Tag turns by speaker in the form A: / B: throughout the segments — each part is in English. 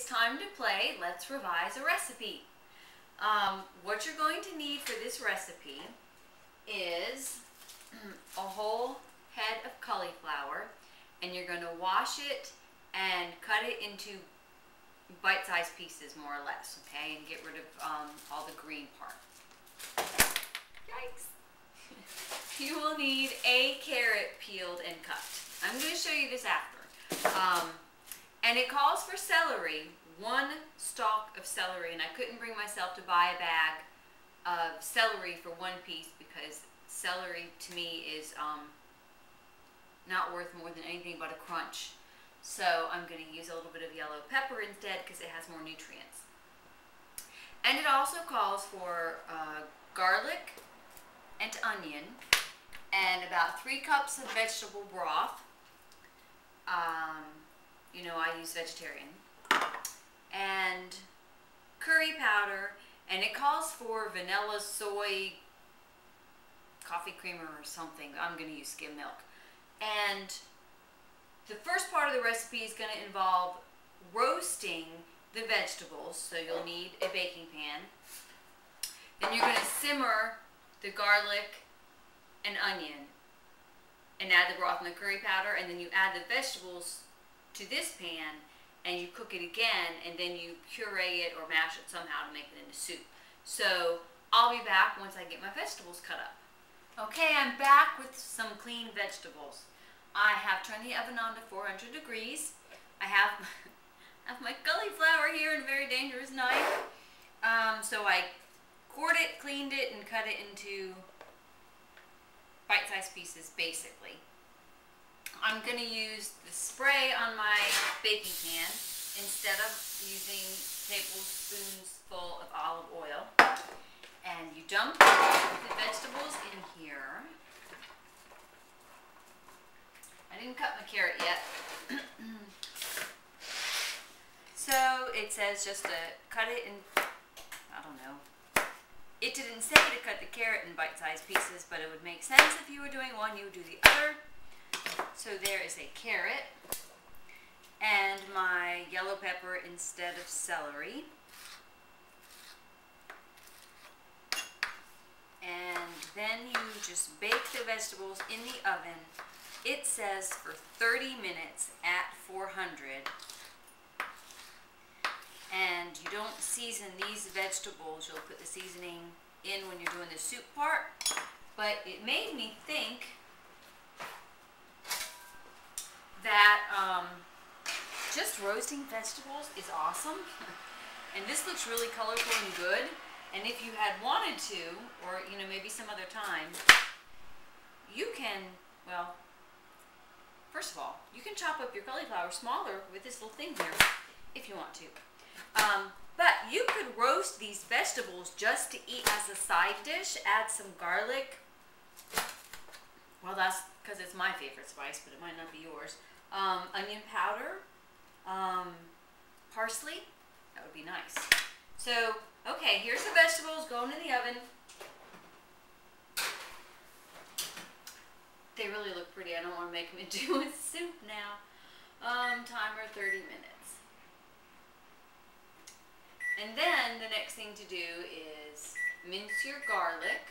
A: time to play. Let's revise a recipe. What you're going to need for this recipe is a whole head of cauliflower, and you're going to wash it and cut it into bite-sized pieces, more or less, okay, and get rid of all the green part. Yikes! You will need a carrot peeled and cut. I'm going to show you this after. And it calls for celery, 1 stalk of celery, and I couldn't bring myself to buy a bag of celery for 1 piece because celery to me is not worth more than anything but a crunch. So I'm going to use a little bit of yellow pepper instead because it has more nutrients. And it also calls for garlic and onion and about 3 cups of vegetable broth. You know, I use vegetarian. And curry powder, and it calls for vanilla soy coffee creamer or something. I'm going to use skim milk. And the first part of the recipe is going to involve roasting the vegetables, so you'll need a baking pan. Then you're going to simmer the garlic and onion and add the broth and the curry powder, and then you add the vegetables to this pan and you cook it again, and then you puree it or mash it somehow to make it into soup. So I'll be back once I get my vegetables cut up. Okay, I'm back with some clean vegetables. I have turned the oven on to 400 degrees. I have my cauliflower here and a very dangerous knife. So I cored it, cleaned it, and cut it into bite-sized pieces, basically. I'm going to use the spray on my baking pan instead of using tablespoons full of olive oil. And you dump the vegetables in here. I didn't cut my carrot yet. So it says just to cut it in, I don't know. It didn't say to cut the carrot in bite-sized pieces, but it would make sense if you were doing one, you would do the other. So there is a carrot and my yellow pepper instead of celery. And then you just bake the vegetables in the oven. It says for 30 minutes at 400. And you don't season these vegetables. You'll put the seasoning in when you're doing the soup part. But it made me think that just roasting vegetables is awesome. And this looks really colorful and good. And if you had wanted to, or you know, maybe some other time, you can, well, first of all, you can chop up your cauliflower smaller with this little thing here, if you want to. But you could roast these vegetables just to eat as a side dish. Add some garlic. Well, that's because it's my favorite spice, but it might not be yours. Onion powder, parsley. That would be nice. So, okay, here's the vegetables going in the oven. They really look pretty. I don't want to make them into a soup now. Timer 30 minutes. And then the next thing to do is mince your garlic.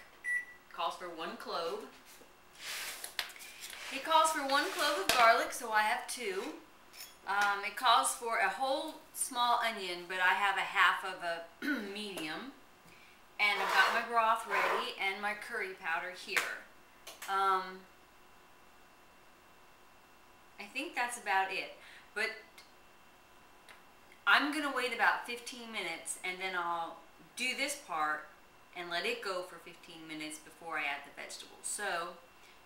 A: It calls for 1 clove. It calls for 1 clove of garlic, so I have 2. It calls for a whole small onion, but I have a half of a medium. And I've got my broth ready and my curry powder here. I think that's about it. But I'm going to wait about 15 minutes and then I'll do this part and let it go for 15 minutes before I add the vegetables. So,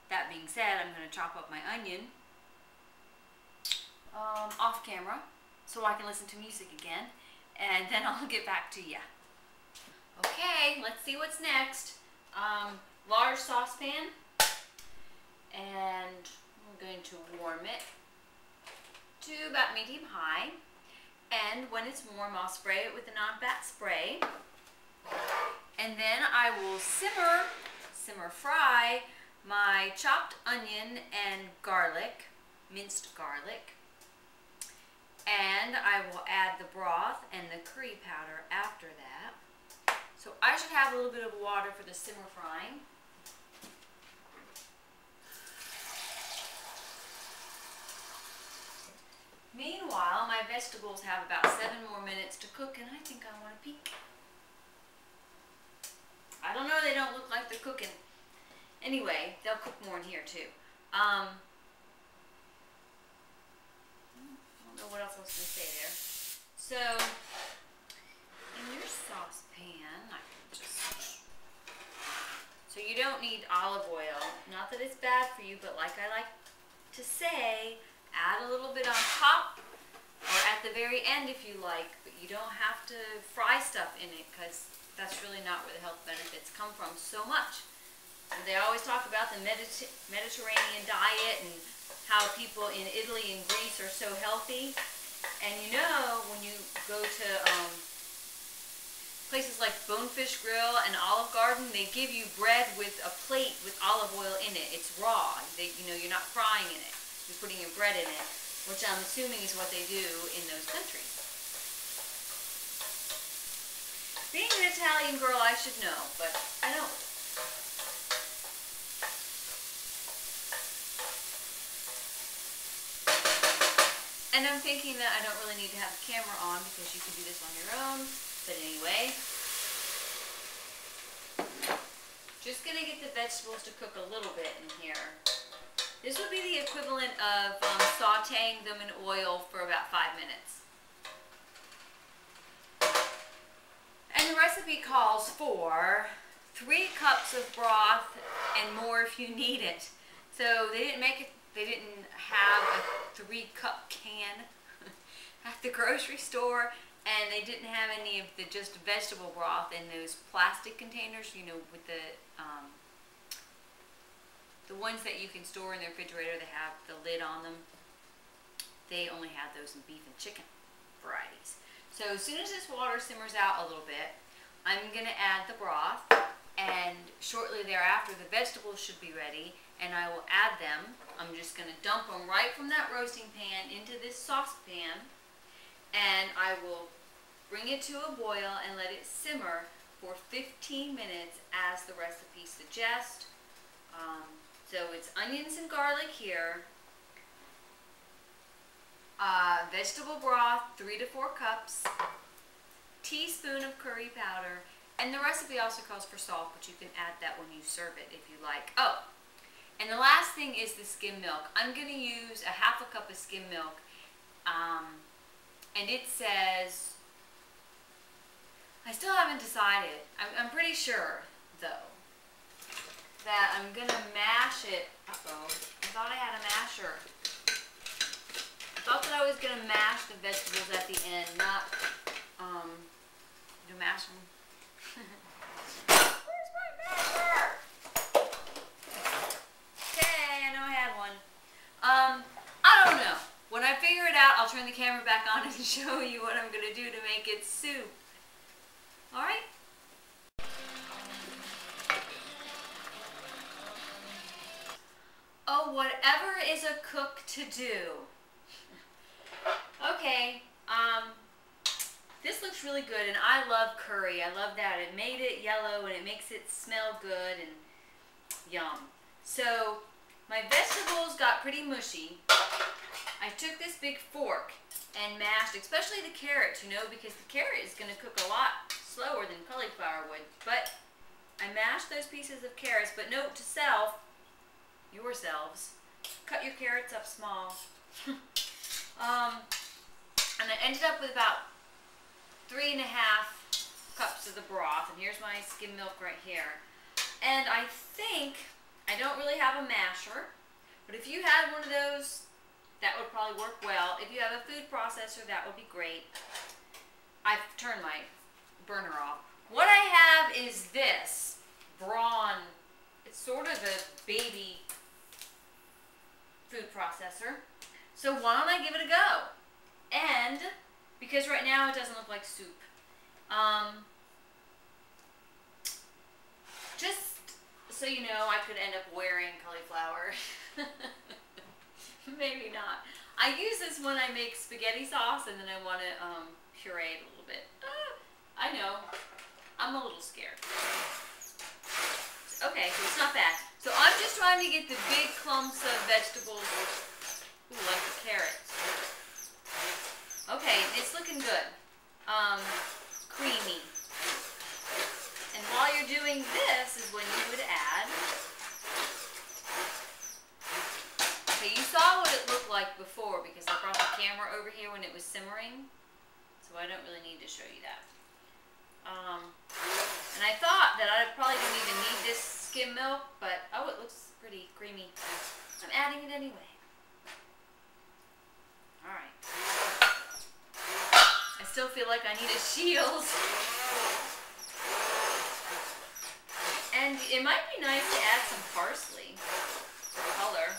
A: that being said, I'm going to chop up my onion off camera so I can listen to music again, and then I'll get back to you. Okay, let's see what's next. Large saucepan, and I'm going to warm it to about medium high, and when it's warm I'll spray it with a non-fat spray, and then I will simmer fry my chopped onion and garlic, minced garlic, and I will add add the broth and the curry powder after that. So I should have a little bit of water for the simmer frying. Meanwhile, my vegetables have about 7 more minutes to cook, and I think I want to peek. I don't know, they don't look like they're cooking. Anyway, they'll cook more in here too. I don't know what else I was going to say there. So, in your saucepan, I can just... So you don't need olive oil. Not that it's bad for you, but like I like to say, add a little bit on top or at the very end if you like, but you don't have to fry stuff in it because that's really not where the health benefits come from so much. And they always talk about the Mediterranean diet and how people in Italy and Greece are so healthy. And you know, when you go to places like Bonefish Grill and Olive Garden, they give you bread with a plate with olive oil in it. It's raw. You know, you're not frying in it. You're putting your bread in it, which I'm assuming is what they do in those countries. Being an Italian girl, I should know, but I don't. And I'm thinking that I don't really need to have the camera on because you can do this on your own. But anyway, just gonna get the vegetables to cook a little bit in here. This would be the equivalent of sauteing them in oil for about 5 minutes. And the recipe calls for 3 cups of broth and more if you need it. So they didn't make it, they didn't have a 3-cup can at the grocery store, and they didn't have any of the just vegetable broth in those plastic containers, you know, with the ones that you can store in the refrigerator that have the lid on them. They only have those in beef and chicken varieties. So as soon as this water simmers out a little bit, I'm going to add the broth, and shortly thereafter the vegetables should be ready, and I will add them. I'm just going to dump them right from that roasting pan into this saucepan, and I will bring it to a boil and let it simmer for 15 minutes as the recipe suggests. So it's onions and garlic here, vegetable broth, 3 to 4 cups, teaspoon of curry powder, and the recipe also calls for salt, but you can add that when you serve it if you like. Oh, and the last thing is the skim milk. I'm going to use a ½ cup of skim milk, and it says, I still haven't decided, I'm pretty sure though, that I'm going to mash it. Uh-oh, I thought I had a masher. I thought that I was going to mash the vegetables at the end, not, mash them. Where's my masher? Okay, I know I had one. I don't know. When I figure it out, I'll turn the camera back on and show you what I'm going to do to make it soup. Alright? Oh, whatever is a cook to do. Okay, this looks really good, and I love curry. I love that. It made it yellow, and it makes it smell good, and yum. So, my vegetables got pretty mushy. I took this big fork and mashed, especially the carrots, you know, because the carrot is going to cook a lot slower than cauliflower would. But I mashed those pieces of carrots, but note to self, yourselves, cut your carrots up small. And I ended up with about 3½ cups of the broth, and here's my skim milk right here. And I think, I don't really have a masher, but if you had one of those, that would probably work well. If you have a food processor, that would be great. I've turned my burner off. What I have is this Braun. It's sort of a baby food processor. So why don't I give it a go? And because right now it doesn't look like soup. Just so you know, I could end up wearing cauliflower. Maybe not. I use this when I make spaghetti sauce and then I want to puree it a little bit. I know. I'm a little scared. Okay, so it's not bad. So I'm just trying to get the big clumps of vegetables. Ooh, like the carrots. Okay, it's looking good. Creamy. And while you're doing this is when you would add. Okay, you saw what it looked like before because I brought the camera over here when it was simmering. So I don't really need to show you that. And I thought that I probably didn't even need this skim milk, but oh, it looks pretty creamy. I'm adding it anyway. Alright. I still feel like I need a shield. And it might be nice to add some parsley for color.